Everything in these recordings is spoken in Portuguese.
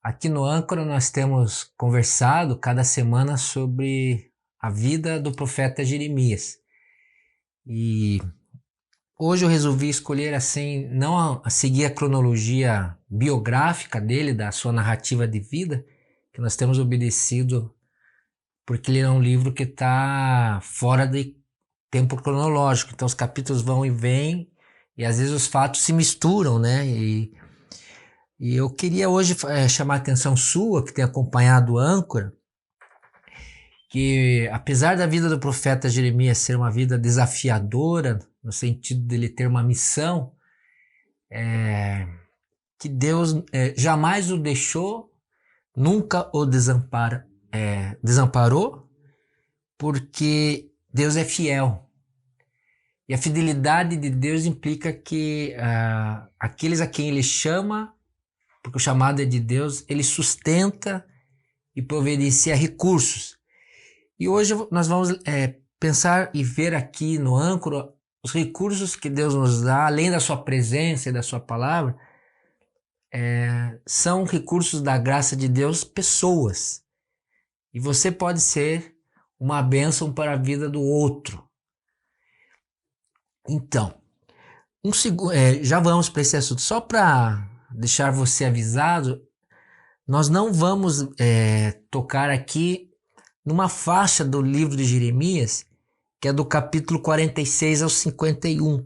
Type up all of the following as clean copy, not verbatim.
Aqui no Âncora nós temos conversado cada semana sobre a vida do profeta Jeremias. E hoje eu resolvi escolher assim, não a seguir a cronologia biográfica dele, da sua narrativa de vida, que nós temos obedecido, porque ele é um livro que está fora de tempo cronológico. Então os capítulos vão e vêm, e às vezes os fatos se misturam, né? E eu queria hoje chamar a atenção sua, que tem acompanhado o Âncora, que apesar da vida do profeta Jeremias ser uma vida desafiadora, no sentido dele ter uma missão, que Deus jamais o deixou, nunca o desamparou, porque Deus é fiel. E a fidelidade de Deus implica que aqueles a quem ele chama, porque o chamado é de Deus, ele sustenta e providencia recursos. E hoje nós vamos pensar e ver aqui no Âncora os recursos que Deus nos dá, além da sua presença e da sua palavra, são recursos da graça de Deus, pessoas. E você pode ser uma bênção para a vida do outro. Então, já vamos para esse assunto. Só para deixar você avisado, nós não vamos tocar aqui numa faixa do livro de Jeremias, que é do capítulo 46 ao 51.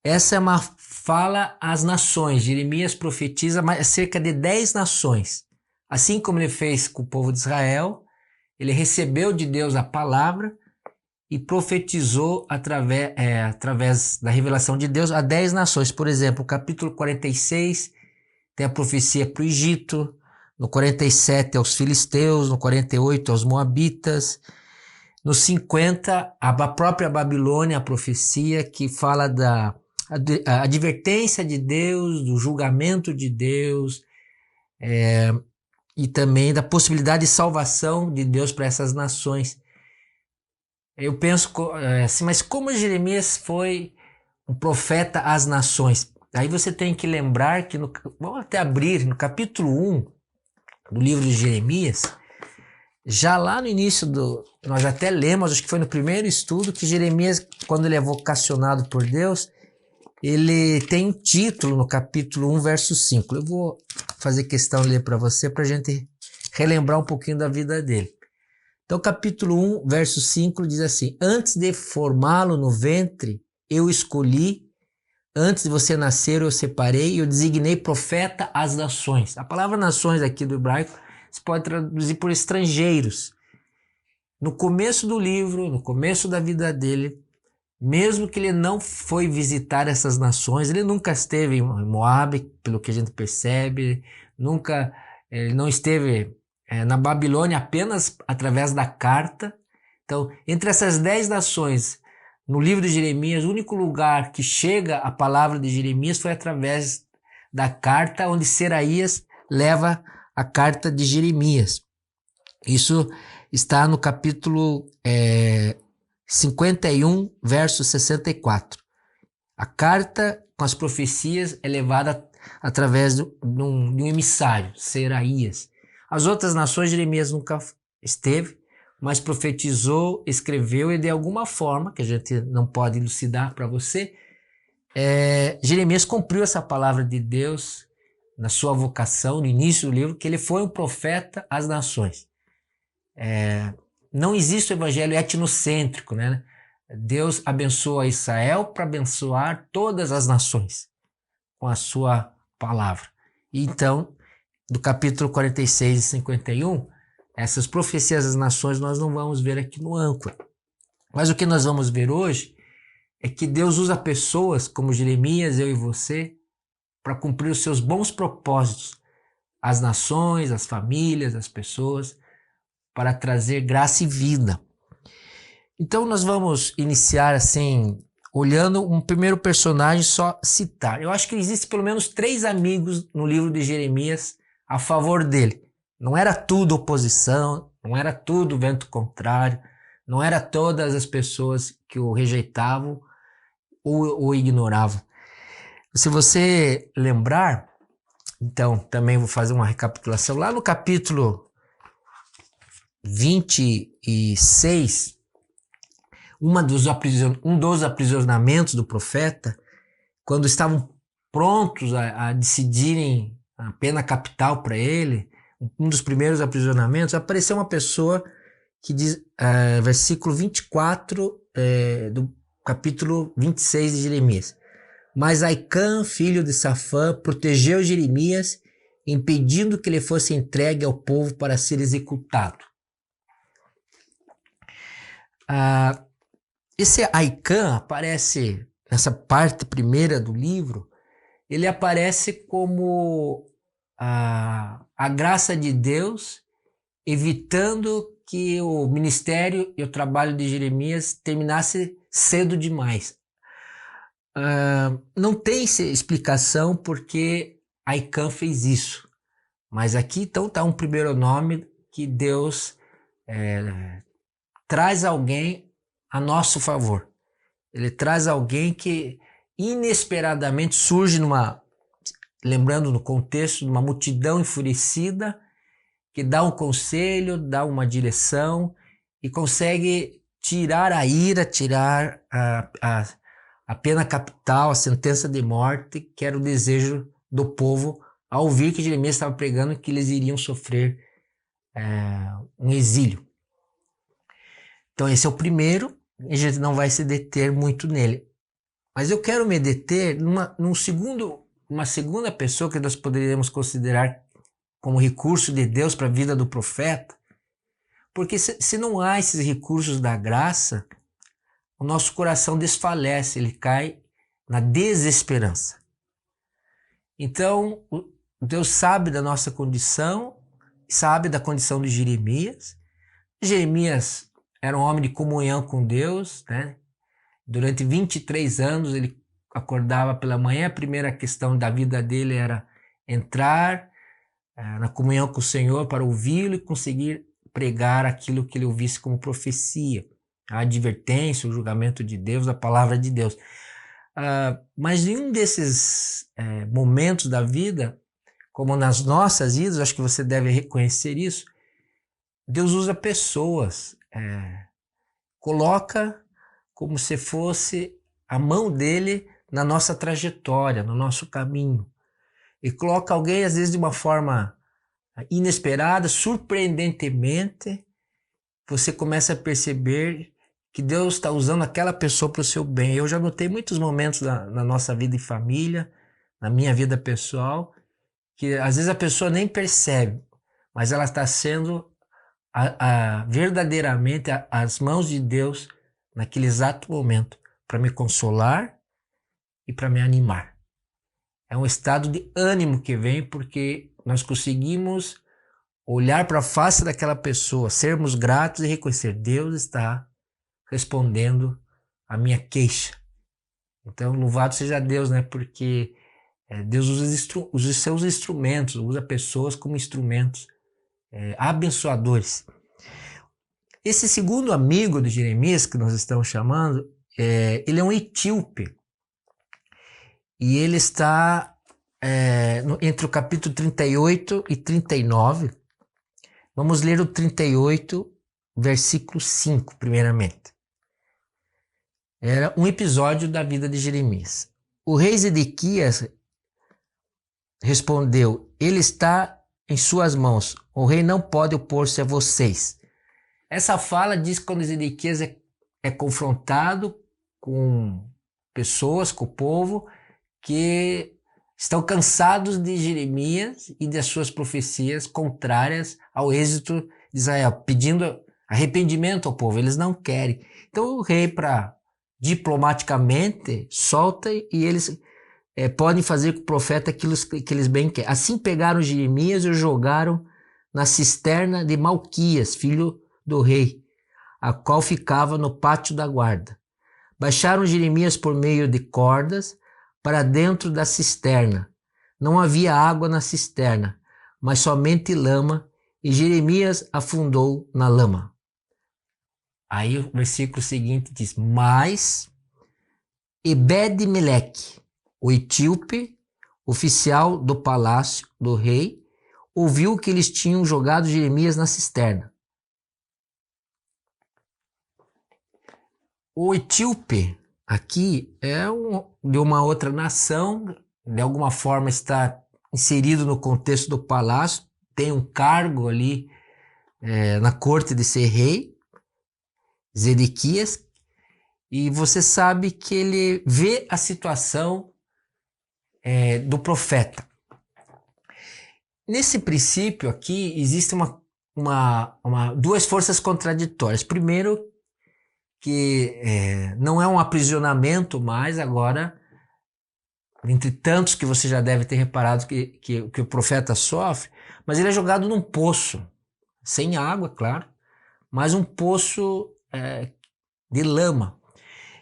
Essa é uma fala às nações. Jeremias profetiza cerca de 10 nações. Assim como ele fez com o povo de Israel, ele recebeu de Deus a palavra e profetizou através da revelação de Deus a 10 nações. Por exemplo, o capítulo 46 tem a profecia para o Egito, no 47 aos filisteus, no 48 aos moabitas, no 50 a própria Babilônia, a profecia que fala da advertência de Deus, do julgamento de Deus, e também da possibilidade de salvação de Deus para essas nações. Eu penso assim, mas como Jeremias foi um profeta às nações? Aí você tem que lembrar que, vamos até abrir, no capítulo 1 do livro de Jeremias, já lá no início nós até lemos, acho que foi no primeiro estudo, que Jeremias, quando ele é vocacionado por Deus, ele tem um título no capítulo 1, verso 5. Eu vou fazer questão de ler para você, para a gente relembrar um pouquinho da vida dele. Então, capítulo 1, verso 5 diz assim: antes de formá-lo no ventre, eu escolhi, antes de você nascer, eu separei e eu designei profeta às nações. A palavra nações aqui do hebraico se pode traduzir por estrangeiros. No começo do livro, no começo da vida dele, mesmo que ele não foi visitar essas nações, ele nunca esteve em Moabe, pelo que a gente percebe, ele não esteve na Babilônia apenas através da carta. Então, entre essas 10 nações, no livro de Jeremias, o único lugar que chega a palavra de Jeremias foi através da carta, onde Seraías leva a carta de Jeremias. Isso está no capítulo 51, verso 64. A carta com as profecias é levada através de um emissário, Seraías. As outras nações, Jeremias nunca esteve, mas profetizou, escreveu e de alguma forma, que a gente não pode elucidar para você, Jeremias cumpriu essa palavra de Deus na sua vocação, no início do livro, que ele foi um profeta às nações. Não existe o evangelho etnocêntrico, né? Deus abençoa Israel para abençoar todas as nações com a sua palavra. E então, do capítulo 46 e 51, essas profecias das nações nós não vamos ver aqui no Âncora. Mas o que nós vamos ver hoje é que Deus usa pessoas como Jeremias, eu e você, para cumprir os seus bons propósitos às nações, às famílias, às pessoas, para trazer graça e vida. Então nós vamos iniciar assim, olhando um primeiro personagem, só citar. Eu acho que existe pelo menos 3 amigos no livro de Jeremias a favor dele. Não era tudo oposição, não era tudo vento contrário, não era todas as pessoas que o rejeitavam ou o ignoravam. Se você lembrar, Então, também vou fazer uma recapitulação. Lá no capítulo 26, um dos aprisionamentos do profeta, quando estavam prontos a decidirem a pena capital para ele, um dos primeiros aprisionamentos, apareceu uma pessoa que diz, versículo 24 do capítulo 26 de Jeremias. Mas Aicã, filho de Safã, protegeu Jeremias, impedindo que ele fosse entregue ao povo para ser executado. Esse Aicã aparece nessa parte primeira do livro, ele aparece como a graça de Deus evitando que o ministério e o trabalho de Jeremias terminasse cedo demais. Não tem explicação porque Aicã fez isso, mas aqui então está um primeiro nome que Deus traz alguém a nosso favor. Ele traz alguém que inesperadamente surge lembrando no contexto, de uma multidão enfurecida, que dá um conselho, dá uma direção e consegue tirar a ira, tirar a pena capital, a sentença de morte, que era o desejo do povo ao ouvir que Jeremias estava pregando que eles iriam sofrer um exílio. Então esse é o primeiro, e a gente não vai se deter muito nele. Mas eu quero me deter uma segunda pessoa que nós poderíamos considerar como recurso de Deus para a vida do profeta, porque se não há esses recursos da graça, o nosso coração desfalece, ele cai na desesperança. Então, Deus sabe da nossa condição, sabe da condição de Jeremias. Jeremias era um homem de comunhão com Deus, né? Durante 23 anos ele acordava pela manhã, a primeira questão da vida dele era entrar na comunhão com o Senhor para ouvi-lo e conseguir pregar aquilo que ele ouvisse como profecia, a advertência, o julgamento de Deus, a palavra de Deus. Mas em um desses momentos da vida, como nas nossas vidas, acho que você deve reconhecer isso, Deus usa pessoas, coloca como se fosse a mão dele na nossa trajetória, no nosso caminho. E coloca alguém, às vezes, de uma forma inesperada, surpreendentemente, você começa a perceber que Deus está usando aquela pessoa para o seu bem. Eu já notei muitos momentos na nossa vida em família, na minha vida pessoal, que às vezes a pessoa nem percebe, mas ela está sendo verdadeiramente as mãos de Deus naquele exato momento para me consolar e para me animar. É um estado de ânimo que vem porque nós conseguimos olhar para a face daquela pessoa, sermos gratos e reconhecer: Deus está respondendo a minha queixa. Então, louvado seja Deus, né? Porque Deus usa os seus instrumentos, usa pessoas como instrumentos abençoadores. Esse segundo amigo de Jeremias, que nós estamos chamando, ele é um etíope. E ele está entre o capítulo 38 e 39. Vamos ler o 38, versículo 5, primeiramente. Era um episódio da vida de Jeremias. O rei Zedequias respondeu: ele está em suas mãos. O rei não pode opor-se a vocês. Essa fala diz que quando Zedequias é confrontado com pessoas, com o povo, que estão cansados de Jeremias e das suas profecias contrárias ao êxito de Israel, pedindo arrependimento ao povo. Eles não querem. Então o rei, diplomaticamente, solta e eles podem fazer com o profeta aquilo que eles bem querem. Assim pegaram Jeremias e o jogaram na cisterna de Malquias, filho do rei, a qual ficava no pátio da guarda. Baixaram Jeremias por meio de cordas para dentro da cisterna. Não havia água na cisterna, mas somente lama, e Jeremias afundou na lama. Aí o versículo seguinte diz: mas Ebed-Meleque, o etíope, oficial do palácio do rei, ouviu que eles tinham jogado Jeremias na cisterna. O etíope aqui é de uma outra nação, de alguma forma está inserido no contexto do palácio, tem um cargo ali na corte de ser rei, Zedequias, e você sabe que ele vê a situação do profeta. Nesse princípio aqui existem duas forças contraditórias. Primeiro, que não é um aprisionamento mais agora, entre tantos que você já deve ter reparado que o profeta sofre, mas ele é jogado num poço, sem água, claro, mas um poço de lama.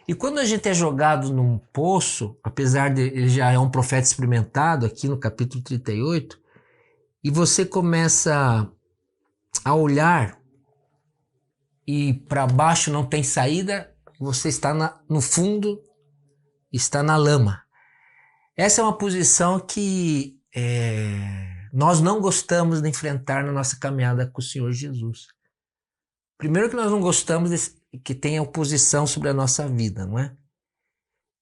E quando a gente é jogado num poço, apesar de ele já é um profeta experimentado aqui no capítulo 38, e você começa a olhar e para baixo não tem saída, você está no fundo, está na lama. Essa é uma posição que nós não gostamos de enfrentar na nossa caminhada com o Senhor Jesus. Primeiro que nós não gostamos que tenha oposição sobre a nossa vida, não é?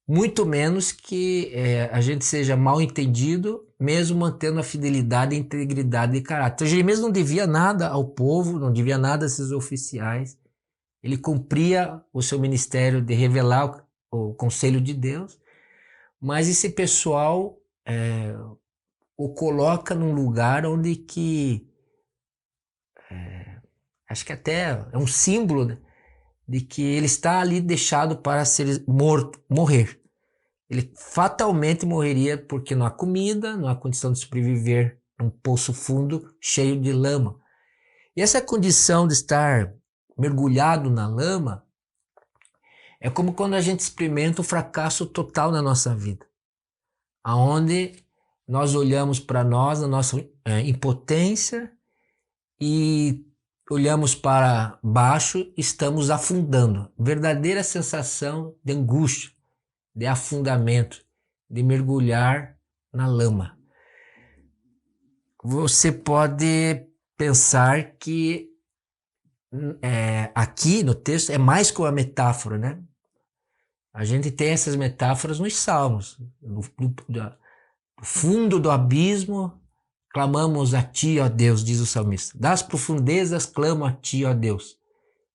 Muito menos que a gente seja mal entendido, mesmo mantendo a fidelidade, a integridade de caráter. Então, Jeremias não devia nada ao povo, não devia nada a esses oficiais. Ele cumpria o seu ministério de revelar o conselho de Deus, mas esse pessoal o coloca num lugar onde que acho que até é um símbolo de que ele está ali deixado para ser morrer. Ele fatalmente morreria porque não há comida, não há condição de sobreviver num poço fundo cheio de lama. E essa condição de estar mergulhado na lama é como quando a gente experimenta o fracasso total na nossa vida, aonde nós olhamos para nós, a nossa impotência, e olhamos para baixo, estamos afundando. Verdadeira sensação de angústia, de afundamento, de mergulhar na lama. Você pode pensar que aqui no texto é mais que uma metáfora, né? A gente tem essas metáforas nos Salmos. No fundo do abismo, clamamos a ti, ó Deus, diz o salmista. Das profundezas clamo a ti, ó Deus.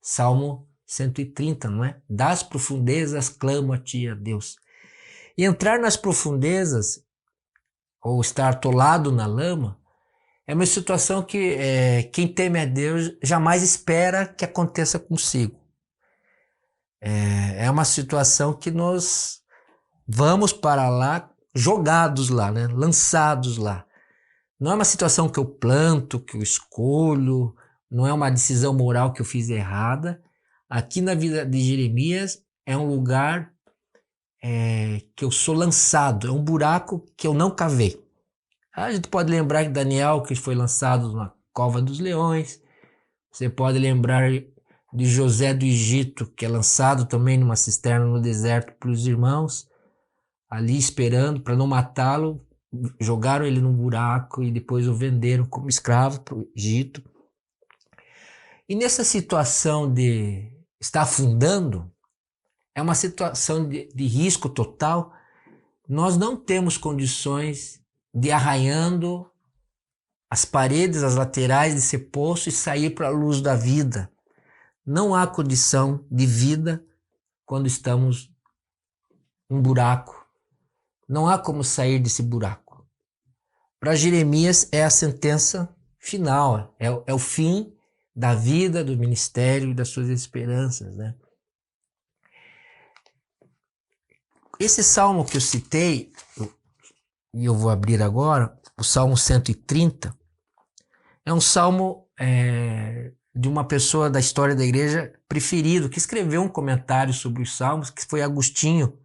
Salmo 130, não é? Das profundezas clamo a ti, ó Deus. E entrar nas profundezas, ou estar atolado na lama, é uma situação que quem teme a Deus jamais espera que aconteça consigo. É uma situação que nós vamos para lá, jogados lá, né? Lançados lá. Não é uma situação que eu planto, que eu escolho, não é uma decisão moral que eu fiz errada. Aqui na vida de Jeremias é um lugar que eu sou lançado, é um buraco que eu não cavei. A gente pode lembrar que Daniel, que foi lançado na cova dos leões. Você pode lembrar de José do Egito, que é lançado também numa cisterna no deserto para os irmãos, ali esperando para não matá-lo. Jogaram ele num buraco e depois o venderam como escravo para o Egito. E nessa situação de estar afundando, é uma situação de risco total. Nós não temos condições de ir arranhando as paredes, as laterais desse poço e sair para a luz da vida. Não há condição de vida quando estamos num buraco. Não há como sair desse buraco. Para Jeremias é a sentença final, é o fim da vida, do ministério e das suas esperanças, né? Esse salmo que eu citei, e eu vou abrir agora, o Salmo 130, é um salmo de uma pessoa da história da igreja preferido, que escreveu um comentário sobre os salmos, que foi Agostinho,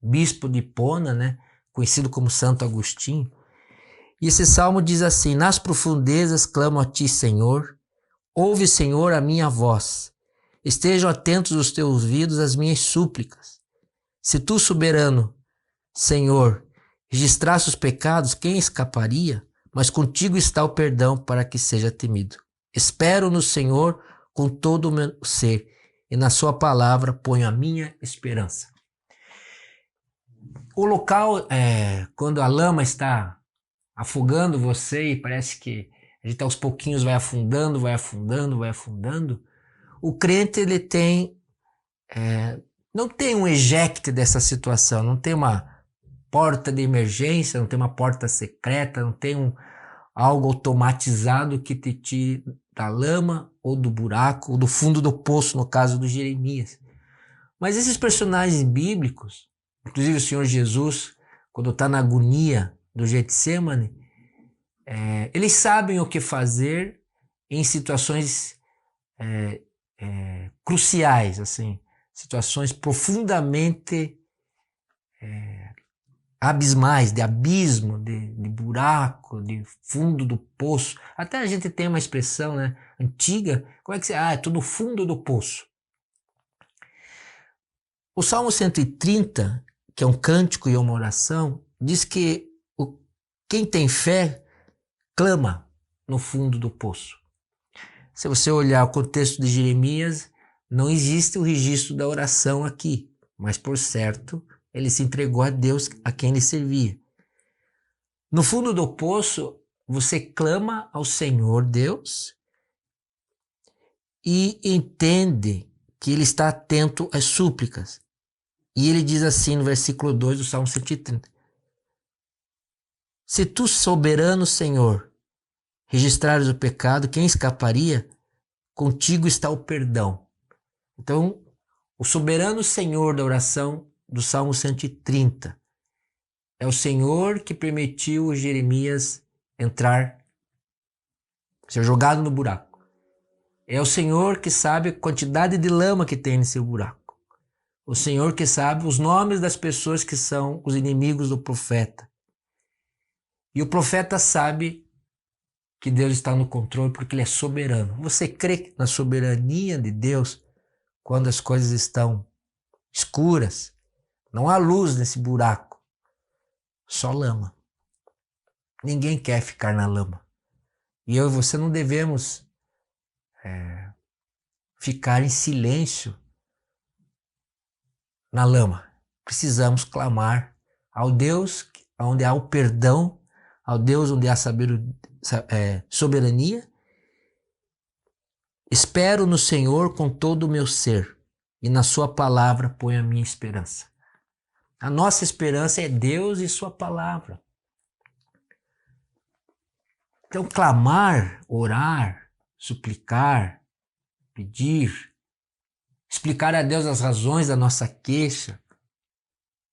bispo de Hipona, né? Conhecido como Santo Agostinho. E esse salmo diz assim: nas profundezas clamo a ti, Senhor, ouve, Senhor, a minha voz. Estejam atentos os teus ouvidos às minhas súplicas. Se tu, soberano, Senhor, Registrasse os pecados, quem escaparia? Mas contigo está o perdão para que seja temido. Espero no Senhor com todo o meu ser, e na sua palavra ponho a minha esperança. O local, quando a lama está afogando você e parece que a gente aos pouquinhos vai afundando, vai afundando, vai afundando, o crente ele tem, não tem um eject dessa situação, não tem uma porta de emergência, não tem uma porta secreta, não tem algo automatizado que te tire da lama ou do buraco ou do fundo do poço, no caso do Jeremias. Mas esses personagens bíblicos, inclusive o Senhor Jesus, quando está na agonia do Getsemane, eles sabem o que fazer em situações cruciais, assim, situações profundamente abismais, de abismo, de buraco, de fundo do poço. Até a gente tem uma expressão, né, antiga, como é que você... Ah, estou no fundo do poço. O Salmo 130, que é um cântico e uma oração, diz que quem tem fé clama no fundo do poço. Se você olhar o contexto de Jeremias, não existe o registro da oração aqui, mas por certo, ele se entregou a Deus a quem ele servia. No fundo do poço, você clama ao Senhor Deus e entende que ele está atento às súplicas. E ele diz assim no versículo 2 do Salmo 130. Se tu, soberano Senhor, registrares o pecado, quem escaparia? Contigo está o perdão. Então, o soberano Senhor da oração do Salmo 130 é o Senhor que permitiu Jeremias entrar, ser jogado no buraco. É o Senhor que sabe a quantidade de lama que tem nesse buraco. O Senhor que sabe os nomes das pessoas que são os inimigos do profeta. E o profeta sabe que Deus está no controle porque ele é soberano. Você crê na soberania de Deus quando as coisas estão escuras? Não há luz nesse buraco, só lama. Ninguém quer ficar na lama. E eu e você não devemos ficar em silêncio na lama. Precisamos clamar ao Deus onde há o perdão, ao Deus onde há soberania. Espero no Senhor com todo o meu ser, e na sua palavra ponho a minha esperança. A nossa esperança é Deus e sua palavra. Então, clamar, orar, suplicar, pedir, explicar a Deus as razões da nossa queixa,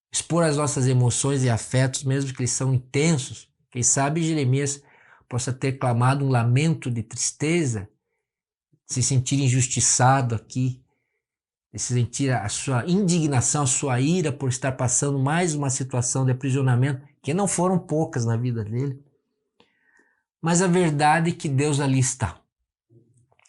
expor as nossas emoções e afetos, mesmo que eles são intensos. Quem sabe Jeremias possa ter clamado um lamento de tristeza, se sentir injustiçado aqui, se sentir a sua indignação, a sua ira por estar passando mais uma situação de aprisionamento, que não foram poucas na vida dele. Mas a verdade é que Deus ali está.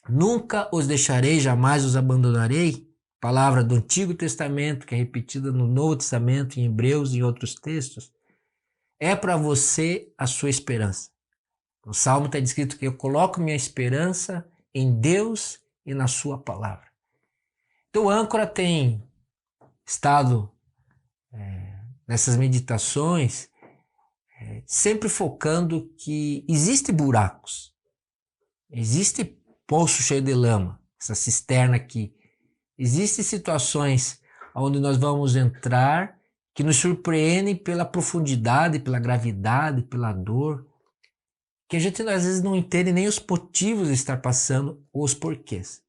Nunca os deixarei, jamais os abandonarei. Palavra do Antigo Testamento, que é repetida no Novo Testamento, em Hebreus e em outros textos. É para você a sua esperança. No Salmo está escrito que eu coloco minha esperança em Deus e na sua palavra. Então o âncora tem estado nessas meditações sempre focando que existem buracos, existe poço cheio de lama, essa cisterna aqui. Existem situações onde nós vamos entrar que nos surpreendem pela profundidade, pela gravidade, pela dor, que a gente às vezes não entende nem os motivos de estar passando ou os porquês.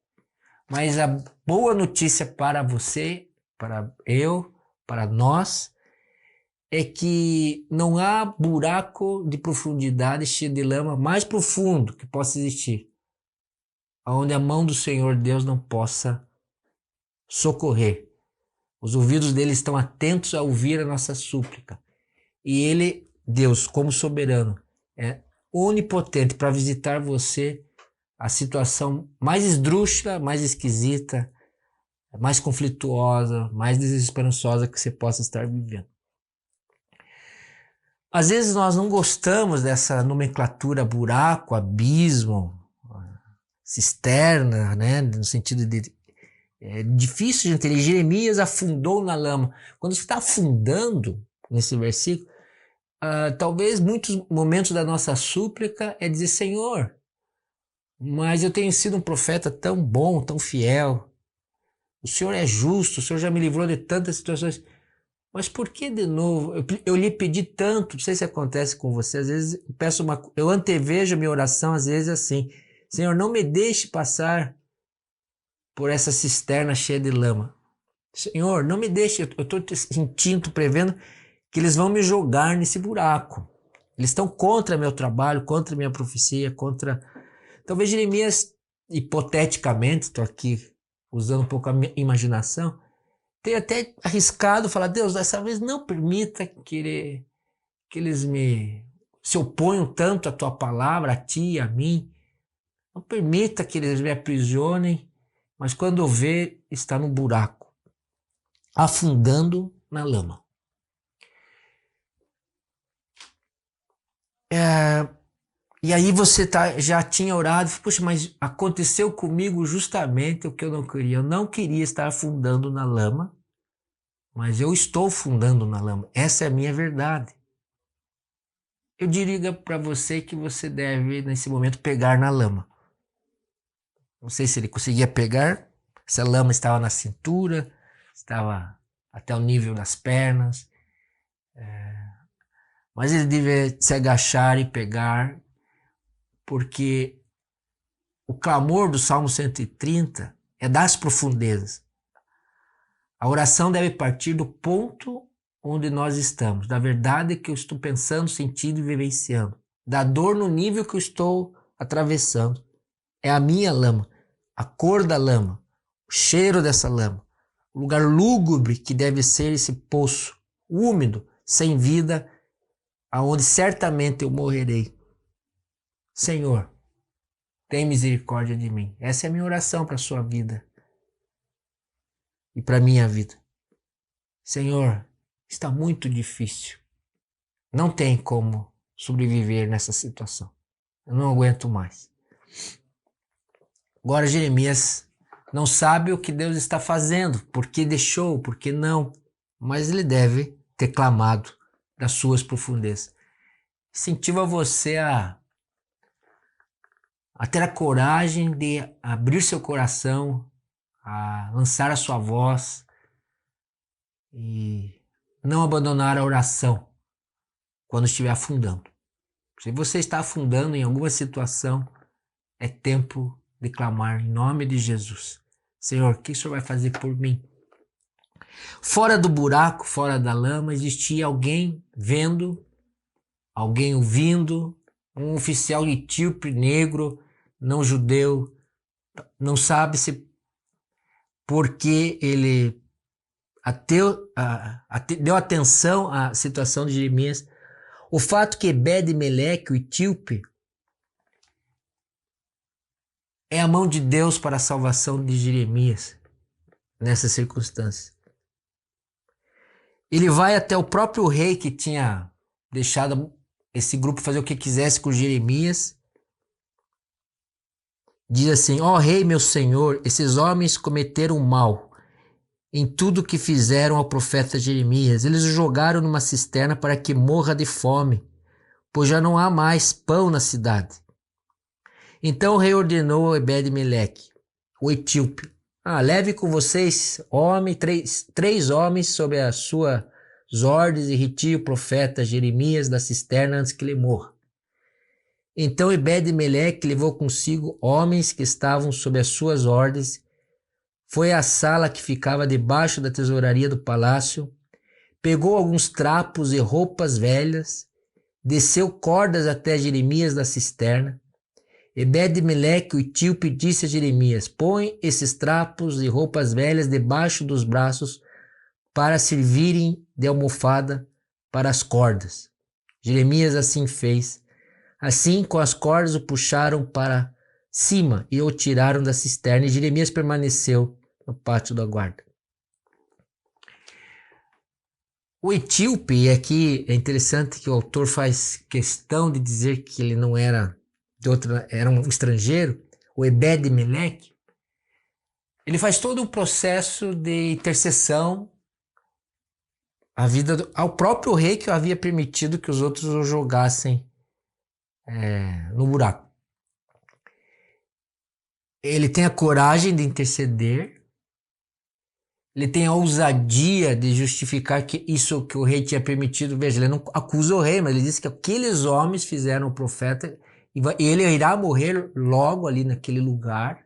Mas a boa notícia para você, para eu, para nós, é que não há buraco de profundidade cheio de lama mais profundo que possa existir, onde a mão do Senhor Deus não possa socorrer. Os ouvidos dele estão atentos a ouvir a nossa súplica. E ele, Deus, como soberano, é onipotente para visitar você a situação mais esdrúxula, mais esquisita, mais conflituosa, mais desesperançosa que você possa estar vivendo. Às vezes nós não gostamos dessa nomenclatura buraco, abismo, cisterna, né? No sentido de é difícil de entender. Jeremias afundou na lama. Quando você está afundando nesse versículo, talvez muitos momentos da nossa súplica é dizer: Senhor, mas eu tenho sido um profeta tão bom, tão fiel. O Senhor é justo, o Senhor já me livrou de tantas situações. Mas por que de novo? Eu lhe pedi tanto, não sei se acontece com você, às vezes eu antevejo a minha oração, às vezes assim: Senhor, não me deixe passar por essa cisterna cheia de lama. Senhor, não me deixe, eu estou sentindo, prevendo que eles vão me jogar nesse buraco. Eles estão contra meu trabalho, contra minha profecia, contra... Talvez Jeremias, hipoteticamente, estou aqui usando um pouco a minha imaginação, tenha até arriscado falar: Deus, dessa vez não permita que eles se oponham tanto à tua palavra, a ti, a mim. Não permita que eles me aprisionem, mas quando vê, está no buraco, afundando na lama. E aí você já tinha orado: puxa, mas aconteceu comigo justamente o que eu não queria. Eu não queria estar afundando na lama, mas eu estou afundando na lama. Essa é a minha verdade. Eu diria para você que você deve, nesse momento, pegar na lama. Não sei se ele conseguia pegar, se a lama estava na cintura, estava até o nível das pernas. Mas ele devia se agachar e pegar, porque o clamor do Salmo 130 é das profundezas. A oração deve partir do ponto onde nós estamos, da verdade que eu estou pensando, sentindo e vivenciando, da dor no nível que eu estou atravessando. É a minha lama, a cor da lama, o cheiro dessa lama, o lugar lúgubre que deve ser esse poço, úmido, sem vida, aonde certamente eu morrerei. Senhor, tem misericórdia de mim. Essa é a minha oração para a sua vida e para a minha vida. Senhor, está muito difícil. Não tem como sobreviver nessa situação. Eu não aguento mais. Agora Jeremias não sabe o que Deus está fazendo, por que deixou, por que não, mas ele deve ter clamado das suas profundezas. Incentivo você a ter a coragem de abrir seu coração, a lançar a sua voz e não abandonar a oração quando estiver afundando. Se você está afundando em alguma situação, é tempo de clamar em nome de Jesus. Senhor, o que o Senhor vai fazer por mim? Fora do buraco, fora da lama, existia alguém vendo, alguém ouvindo, um oficial etíope negro, não judeu, não sabe se porque ele deu atenção à situação de Jeremias. O fato que Ebed-Meleque, o etíope, é a mão de Deus para a salvação de Jeremias nessas circunstâncias. Ele vai até o próprio rei que tinha deixado esse grupo fazer o que quisesse com Jeremias. Diz assim: ó rei, meu senhor, esses homens cometeram mal em tudo que fizeram ao profeta Jeremias. Eles o jogaram numa cisterna para que morra de fome, pois já não há mais pão na cidade. Então o rei ordenou a Ebed-Meleque, o etíope: leve com vocês três homens sob as suas ordens e retire o profeta Jeremias da cisterna antes que ele morra. Então Ebed-Meleque levou consigo homens que estavam sob as suas ordens, foi à sala que ficava debaixo da tesouraria do palácio, pegou alguns trapos e roupas velhas, desceu cordas até Jeremias da cisterna. Ebed-Meleque, o etíope, disse a Jeremias: põe esses trapos e roupas velhas debaixo dos braços para servirem de almofada para as cordas. Jeremias assim fez. Assim, com as cordas o puxaram para cima e o tiraram da cisterna, e Jeremias permaneceu no pátio da guarda. O etíope, e aqui é interessante que o autor faz questão de dizer que ele não era de outra, era um estrangeiro, o Ebed-Meleque. Ele faz todo o processo de intercessão ao próprio rei que havia permitido que os outros o jogassem no buraco. Ele tem a coragem de interceder, ele tem a ousadia de justificar que isso que o rei tinha permitido. Veja, ele não acusa o rei, mas ele diz que aqueles homens fizeram o profeta e ele irá morrer logo ali naquele lugar,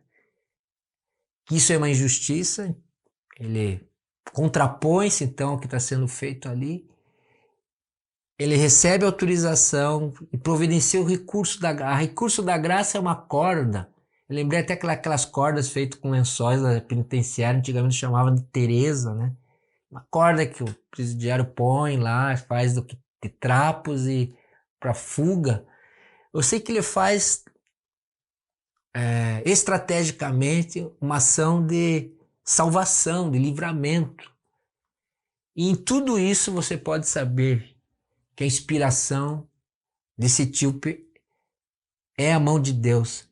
que isso é uma injustiça. Ele contrapõe-se então ao que está sendo feito ali. Ele recebe autorização e providencia o recurso da graça. O recurso da graça é uma corda. Eu lembrei até aquelas cordas feitas com lençóis da penitenciária, antigamente chamavam de Teresa, né? Uma corda que o presidiário põe lá, faz de trapos e para fuga. Eu sei que ele faz estrategicamente uma ação de salvação, de livramento. E em tudo isso você pode saber que a inspiração desse etíope é a mão de Deus,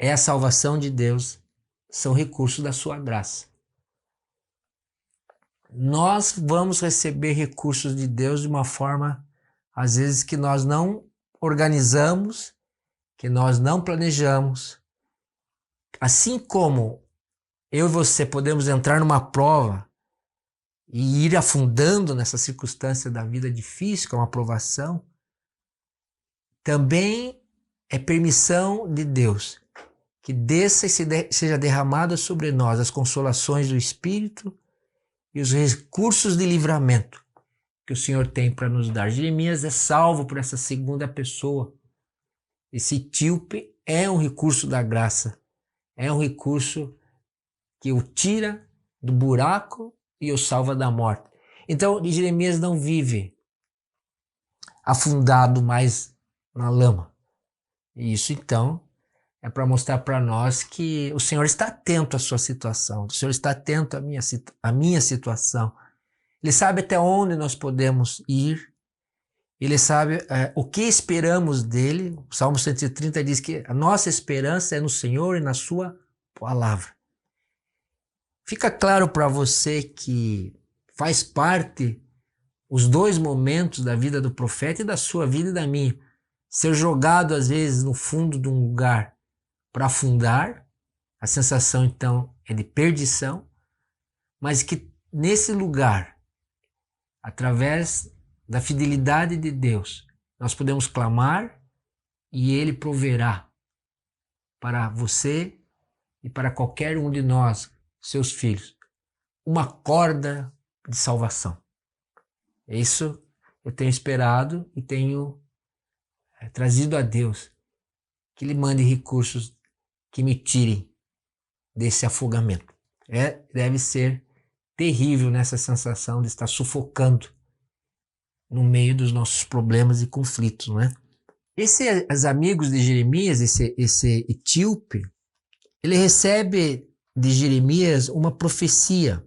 é a salvação de Deus, são recursos da sua graça. Nós vamos receber recursos de Deus de uma forma, às vezes, que nós não organizamos, que nós não planejamos. Assim como eu e você podemos entrar numa prova e ir afundando nessa circunstância da vida difícil, que é uma provação, também é permissão de Deus que desça e seja derramada sobre nós as consolações do Espírito e os recursos de livramento que o Senhor tem para nos dar. Jeremias é salvo por essa segunda pessoa. Esse etíope é um recurso da graça, é um recurso que o tira do buraco e o salva da morte. Então, Jeremias não vive afundado mais na lama. E isso, então, é para mostrar para nós que o Senhor está atento à sua situação, o Senhor está atento à minha situação. Ele sabe até onde nós podemos ir, ele sabe o que esperamos dele. O Salmo 130 diz que a nossa esperança é no Senhor e na sua palavra. Fica claro para você que faz parte os dois momentos da vida do profeta e da sua vida e da minha. Ser jogado às vezes no fundo de um lugar para afundar, a sensação então é de perdição, mas que nesse lugar, através da fidelidade de Deus, nós podemos clamar e Ele proverá para você e para qualquer um de nós, seus filhos, uma corda de salvação. Isso eu tenho esperado e tenho trazido a Deus, que Ele mande recursos que me tirem desse afogamento. Deve ser terrível nessa sensação de estar sufocando no meio dos nossos problemas e conflitos, não é? Esses amigos de Jeremias, esse etíope, ele recebe de Jeremias uma profecia.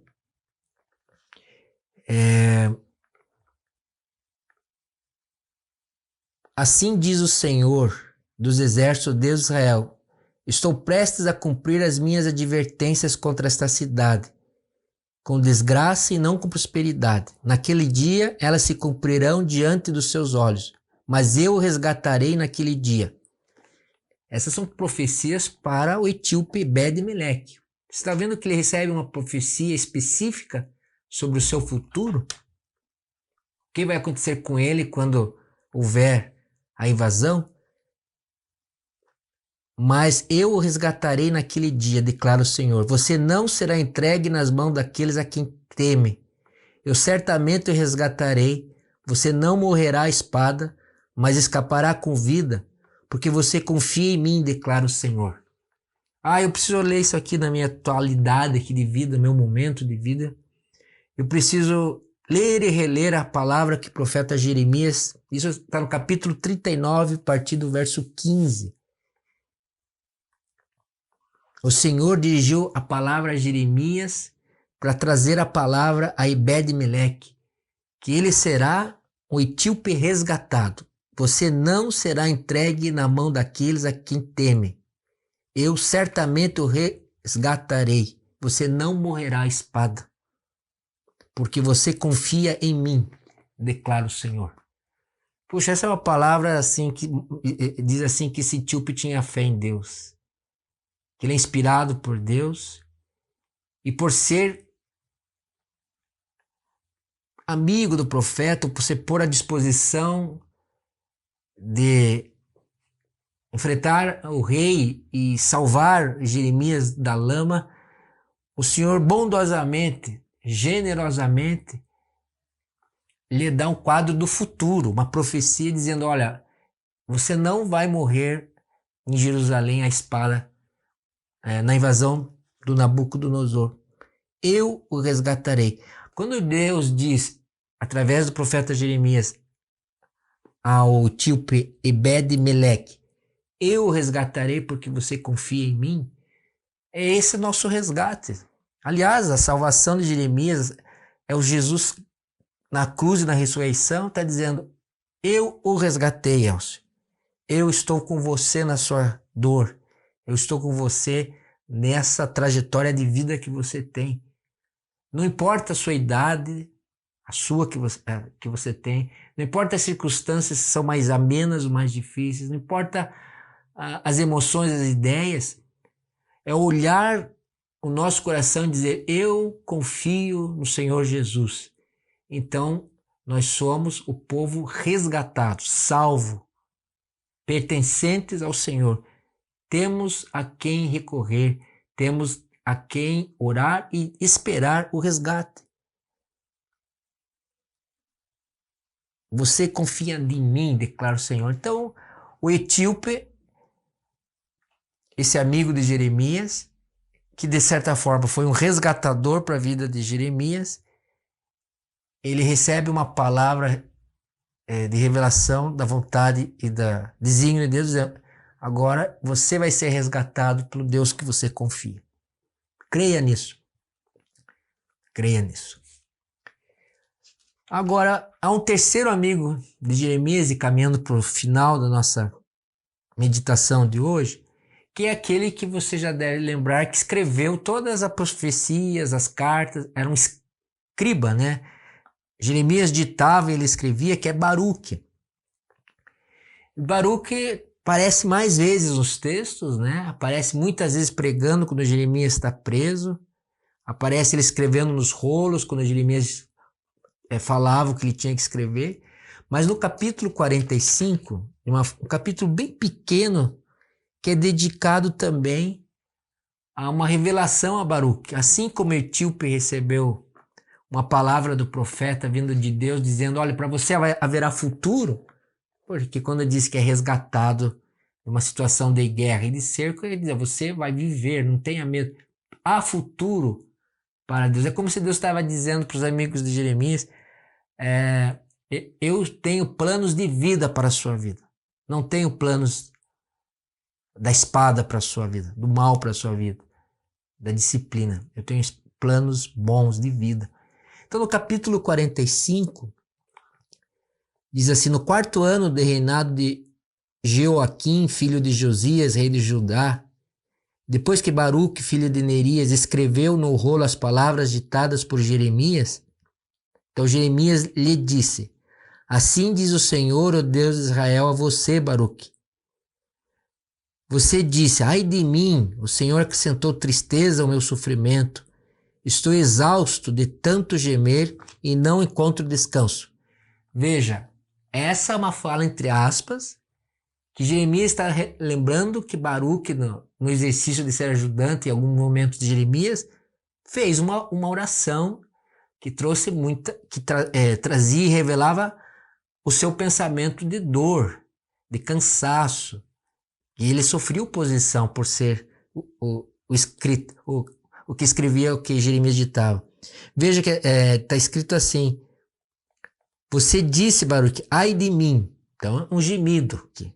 Assim diz o Senhor dos exércitos, Deus de Israel: estou prestes a cumprir as minhas advertências contra esta cidade, com desgraça e não com prosperidade. Naquele dia elas se cumprirão diante dos seus olhos, mas eu o resgatarei naquele dia. Essas são profecias para o etíope Ebed-Meleque. Você está vendo que ele recebe uma profecia específica sobre o seu futuro? O que vai acontecer com ele quando houver a invasão? Mas eu o resgatarei naquele dia, declara o Senhor. Você não será entregue nas mãos daqueles a quem teme. Eu certamente o resgatarei. Você não morrerá à espada, mas escapará com vida, porque você confia em mim, declara o Senhor. Eu preciso ler isso aqui na minha atualidade aqui de vida, meu momento de vida. Eu preciso ler e reler a palavra que o profeta Jeremias, isso está no capítulo 39, a partir do verso 15. O Senhor dirigiu a palavra a Jeremias para trazer a palavra a Ebed-Meleque, que ele será um etíope resgatado. Você não será entregue na mão daqueles a quem teme. Eu certamente o resgatarei. Você não morrerá à espada, porque você confia em mim, declara o Senhor. Puxa, essa é uma palavra assim que diz assim que esse etíope tinha fé em Deus, que ele é inspirado por Deus e por ser amigo do profeta, por se pôr à disposição de enfrentar o rei e salvar Jeremias da lama, o Senhor bondosamente, generosamente, lhe dá um quadro do futuro, uma profecia dizendo, olha, você não vai morrer em Jerusalém à espada, na invasão do Nabucodonosor. Eu o resgatarei. Quando Deus diz, através do profeta Jeremias, ao etíope Ebed-Meleque, eu o resgatarei porque você confia em mim, é esse nosso resgate. Aliás, a salvação de Jeremias é o Jesus na cruz e na ressurreição, está dizendo, eu o resgatei, Elcio. Eu estou com você na sua dor. Eu estou com você nessa trajetória de vida que você tem. Não importa a sua idade, a sua que você tem, não importa as circunstâncias se são mais amenas ou mais difíceis, não importa as emoções, as ideias, é olhar o nosso coração e dizer, eu confio no Senhor Jesus. Então, nós somos o povo resgatado, salvo, pertencentes ao Senhor. Temos a quem recorrer, temos a quem orar e esperar o resgate. Você confia em mim, declara o Senhor. Então, o etíope, esse amigo de Jeremias, que de certa forma foi um resgatador para a vida de Jeremias, ele recebe uma palavra de revelação da vontade e da desígnio de Deus, dizendo, agora você vai ser resgatado pelo Deus que você confia. Creia nisso. Creia nisso. Agora, há um terceiro amigo de Jeremias, e caminhando para o final da nossa meditação de hoje, que é aquele que você já deve lembrar que escreveu todas as profecias, as cartas, era um escriba, né? Jeremias ditava e ele escrevia, que é Baruque. Baruque aparece mais vezes nos textos, né? Aparece muitas vezes pregando quando Jeremias está preso, aparece ele escrevendo nos rolos quando Jeremias falava o que ele tinha que escrever, mas no capítulo 45, um capítulo bem pequeno, que é dedicado também a uma revelação a Baruque. Assim como Etíope recebeu uma palavra do profeta vindo de Deus, dizendo, olha, para você haverá futuro, porque quando diz que é resgatado de uma situação de guerra e de cerco, ele diz, você vai viver, não tenha medo, há futuro para Deus. É como se Deus estava dizendo para os amigos de Jeremias, eu tenho planos de vida para a sua vida, não tenho planos da espada para a sua vida, do mal para a sua vida, da disciplina, eu tenho planos bons de vida. Então no capítulo 45, diz assim, no 4º ano de reinado de Jeoaquim, filho de Josias, rei de Judá, depois que Baruque, filho de Nerias, escreveu no rolo as palavras ditadas por Jeremias, então Jeremias lhe disse, assim diz o Senhor, o Deus de Israel, a você, Baruque. Você disse, ai de mim, o Senhor acrescentou tristeza ao meu sofrimento. Estou exausto de tanto gemer e não encontro descanso. Veja, essa é uma fala entre aspas, que Jeremias está lembrando que Baruque, no exercício de ser ajudante, em algum momento de Jeremias, fez uma oração que trouxe trazia e revelava o seu pensamento de dor, de cansaço. E ele sofreu oposição por ser o que escrevia, o que Jeremias ditava. Veja que está escrito assim, você disse, Baruque, ai de mim. Então, um gemido aqui.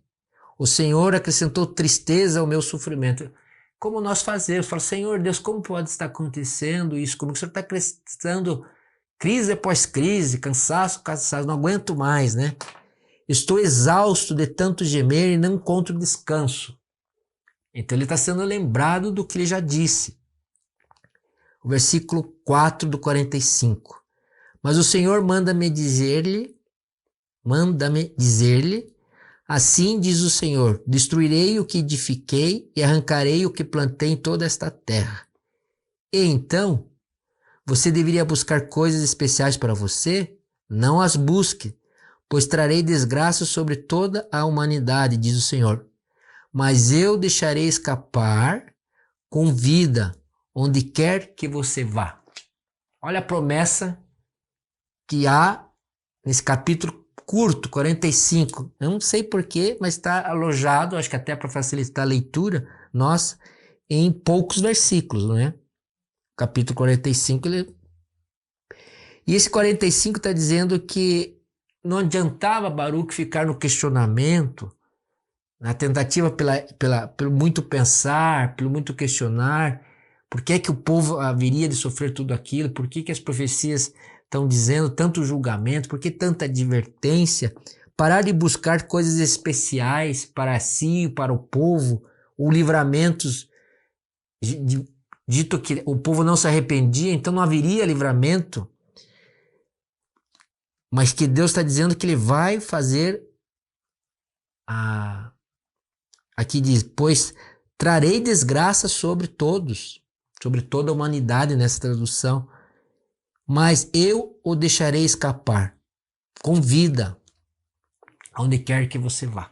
O Senhor acrescentou tristeza ao meu sofrimento. Como nós fazemos? Fala, Senhor Deus, como pode estar acontecendo isso? Como que o Senhor está acrescentando Crise após crise, cansaço, cansaço, não aguento mais, né? Estou exausto de tanto gemer e não encontro descanso. Então ele está sendo lembrado do que ele já disse. O versículo 4 do 45. Mas o Senhor manda-me dizer-lhe, assim diz o Senhor, destruirei o que edifiquei e arrancarei o que plantei em toda esta terra. E então, você deveria buscar coisas especiais para você? Não as busque, pois trarei desgraça sobre toda a humanidade, diz o Senhor. Mas eu deixarei escapar com vida onde quer que você vá. Olha a promessa que há nesse capítulo curto, 45. Eu não sei porquê, mas está alojado, acho que até para facilitar a leitura nossa, em poucos versículos, não é? Capítulo 45, E esse 45 está dizendo que não adiantava Baruque ficar no questionamento, na tentativa pelo muito pensar, pelo muito questionar, por que é que o povo haveria de sofrer tudo aquilo, por que as profecias estão dizendo tanto julgamento, por que tanta advertência, parar de buscar coisas especiais para si, para o povo, ou livramentos, dito que o povo não se arrependia, então não haveria livramento, mas que Deus está dizendo que ele vai fazer aqui diz, pois trarei desgraça sobre todos, sobre toda a humanidade nessa tradução, mas eu o deixarei escapar com vida, aonde quer que você vá.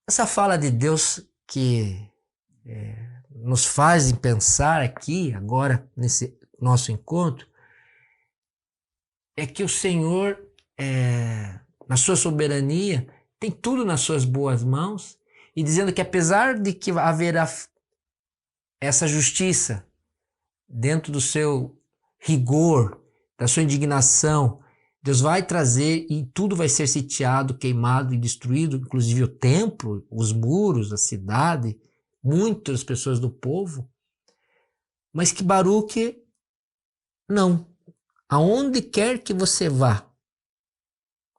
Essa fala de Deus que nos faz pensar aqui, agora, nesse nosso encontro, é que o Senhor, na sua soberania, tem tudo nas suas boas mãos, e dizendo que apesar de que haverá essa justiça dentro do seu rigor, da sua indignação, Deus vai trazer e tudo vai ser sitiado, queimado e destruído, inclusive o templo, os muros, a cidade, muitas pessoas do povo, mas que Baruque não. Aonde quer que você vá,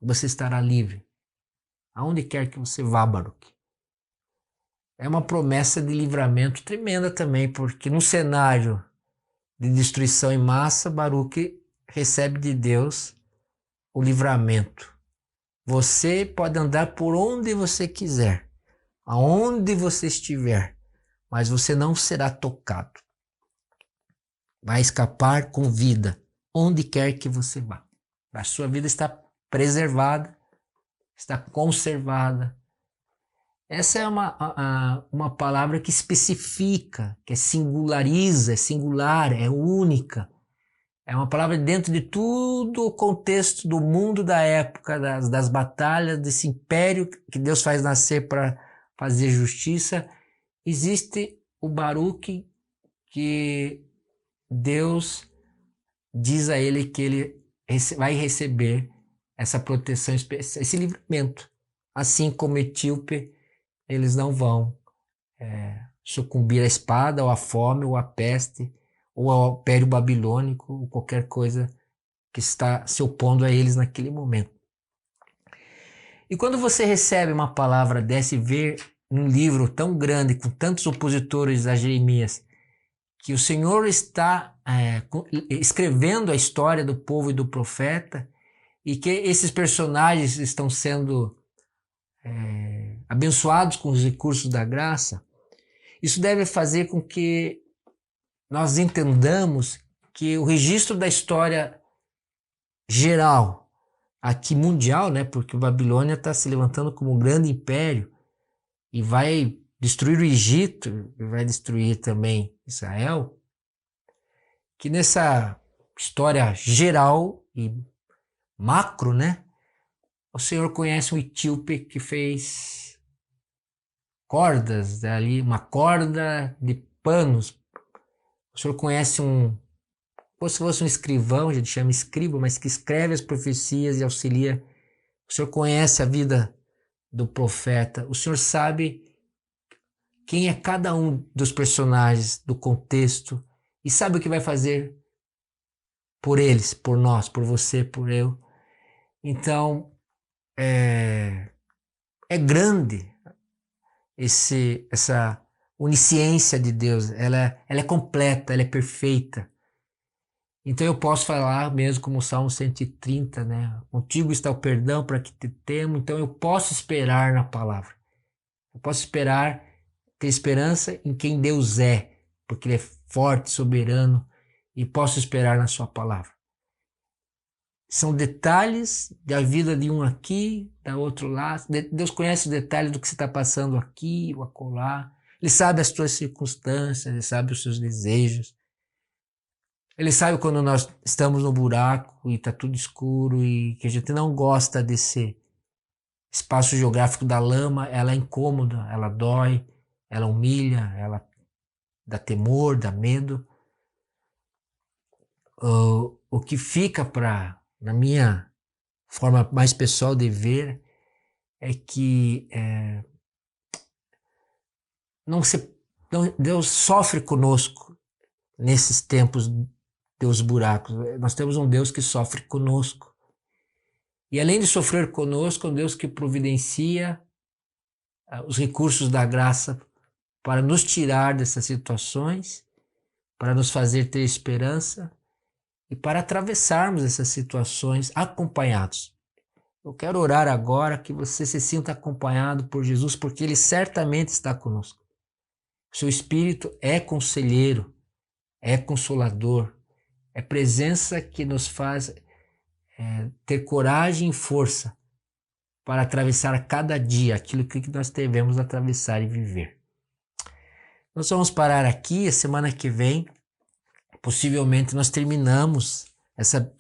você estará livre. Aonde quer que você vá, Baruque. É uma promessa de livramento tremenda também, porque no cenário de destruição em massa, Baruque recebe de Deus o livramento. Você pode andar por onde você quiser, aonde você estiver, mas você não será tocado. Vai escapar com vida, onde quer que você vá. A sua vida está preservada, está conservada. Essa é uma palavra que especifica, que singulariza, é singular, é única. É uma palavra dentro de tudo o contexto do mundo da época, das batalhas, desse império que Deus faz nascer para fazer justiça. Existe o Baruque que Deus diz a ele que ele vai receber essa proteção, esse livramento. Assim como Etíope, eles não vão sucumbir à espada, ou à fome, ou à peste, ou ao império babilônico, ou qualquer coisa que está se opondo a eles naquele momento. E quando você recebe uma palavra dessa e vê um livro tão grande, com tantos opositores a Jeremias, que o Senhor está escrevendo a história do povo e do profeta, e que esses personagens estão sendo abençoados com os recursos da graça, isso deve fazer com que nós entendamos que o registro da história geral, aqui mundial, né, porque a Babilônia está se levantando como um grande império e vai destruir o Egito, e vai destruir também Israel, que nessa história geral e macro, né, o Senhor conhece um etíope que fez cordas ali, uma corda de panos. O Senhor conhece como se fosse um escrivão, a gente chama escriba, mas que escreve as profecias e auxilia. O Senhor conhece a vida do profeta. O Senhor sabe quem é cada um dos personagens, do contexto, e sabe o que vai fazer por eles, por nós, por você, por eu. Então, é grande essa onisciência de Deus. Ela é completa, ela é perfeita. Então eu posso falar mesmo como o Salmo 130, né? Contigo está o perdão para que te temo. Então eu posso esperar na palavra. Eu posso esperar, ter esperança em quem Deus é, porque Ele é forte, soberano, e posso esperar na sua palavra. São detalhes da vida de um aqui, da outro lá. Deus conhece os detalhes do que você está passando aqui ou acolá. Ele sabe as suas circunstâncias, Ele sabe os seus desejos. Ele sabe quando nós estamos no buraco e está tudo escuro e que a gente não gosta desse espaço geográfico da lama. Ela é incômoda, ela dói, ela humilha, ela dá temor, dá medo. O que fica na minha forma mais pessoal de ver, é que Deus sofre conosco nesses tempos dos buracos. Nós temos um Deus que sofre conosco. E além de sofrer conosco, é um Deus que providencia os recursos da graça para nos tirar dessas situações, para nos fazer ter esperança e para atravessarmos essas situações acompanhados. Eu quero orar agora que você se sinta acompanhado por Jesus, porque Ele certamente está conosco. O seu Espírito é conselheiro, é consolador, é presença que nos faz ter coragem e força para atravessar cada dia aquilo que nós devemos atravessar e viver. Nós vamos parar aqui. A semana que vem, possivelmente, nós terminamos essa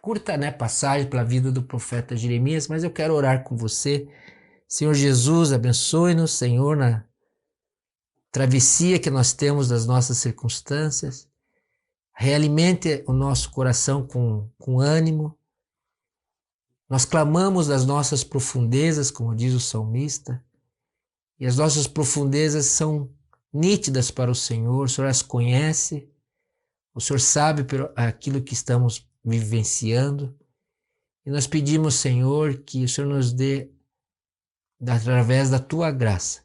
curta, passagem pela vida do profeta Jeremias, mas eu quero orar com você. Senhor Jesus, abençoe-nos, Senhor, na travessia que nós temos das nossas circunstâncias. Realimente o nosso coração com ânimo. Nós clamamos das nossas profundezas, como diz o salmista, e as nossas profundezas são nítidas para o Senhor as conhece, o Senhor sabe aquilo que estamos vivenciando, e nós pedimos, Senhor, que o Senhor nos dê, através da Tua graça,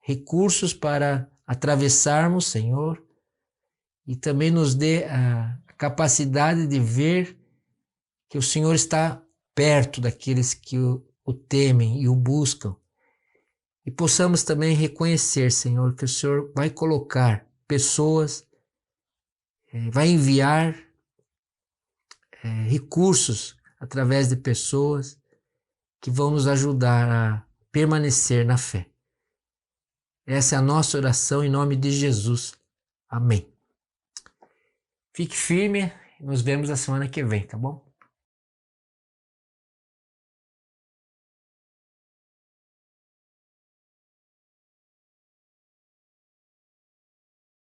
recursos para atravessarmos, Senhor, e também nos dê a capacidade de ver que o Senhor está perto daqueles que o temem e o buscam. E possamos também reconhecer, Senhor, que o Senhor vai colocar pessoas, vai enviar recursos através de pessoas que vão nos ajudar a permanecer na fé. Essa é a nossa oração em nome de Jesus. Amém. Fique firme, nos vemos a semana que vem, tá bom?